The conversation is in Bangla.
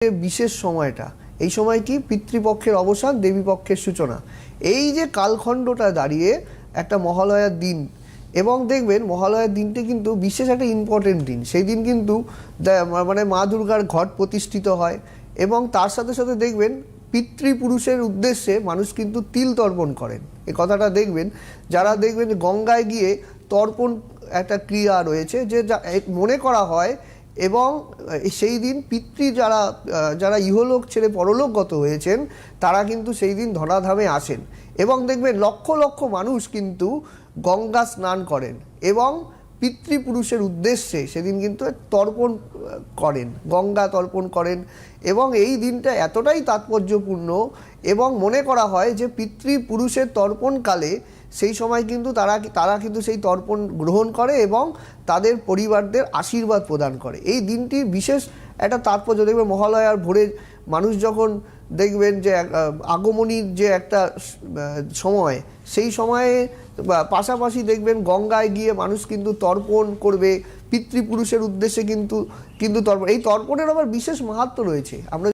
বিশেষ সময়টা, এই সময়টি পিতৃপক্ষের অবসান, দেবীপক্ষের সূচনা। এই যে কালখণ্ডটা দাঁড়িয়ে একটা মহালয়ার দিন, এবং দেখবেন মহালয়ার দিনটি কিন্তু বিশেষ একটা ইম্পর্টেন্ট দিন। সেই দিন কিন্তু মানে মা দুর্গার ঘট প্রতিষ্ঠিত হয়, এবং তার সাথে সাথে দেখবেন পিতৃপুরুষের উদ্দেশ্যে মানুষ কিন্তু তিল তর্পণ করেন। এই কথাটা দেখবেন, যারা দেখবেন গঙ্গায় গিয়ে তর্পণ একটা ক্রিয়া রয়েছে যে মনে করা হয়, এবং সেই দিন পিতৃ যারা যারা ইহলোক ছেড়ে পরলোকগত হয়েছেন তারা কিন্তু সেই দিন ধরাধামে আসেন, এবং দেখবেন লক্ষ লক্ষ মানুষ কিন্তু গঙ্গা স্নান করেন এবং পিতৃপুরুষের উদ্দেশ্যে সেদিন কিন্তু তর্পণ করেন, গঙ্গা তর্পণ করেন। এবং এই দিনটা এতটাই তাৎপর্যপূর্ণ, এবং মনে করা হয় যে পিতৃপুরুষের তর্পণকালে সেই সময় কিন্তু তারা কিন্তু সেই তর্পণ গ্রহণ করে এবং তাদের পরিবারদের আশীর্বাদ প্রদান করে। এই দিনটির বিশেষ একটা তাৎপর্য দেখবে। মহালয়ার ভোরে মানুষ যখন দেখবেন যে আগমনীর যে একটা সময়, সেই সময়ে পাশাপাশি দেখবেন গঙ্গায় গিয়ে মানুষ কিন্তু তর্পণ করবে পিতৃপুরুষের উদ্দেশ্যে, কিন্তু তর্পণ, এই তর্পণের আবার বিশেষ মাহাত্ম্য রয়েছে। আমরা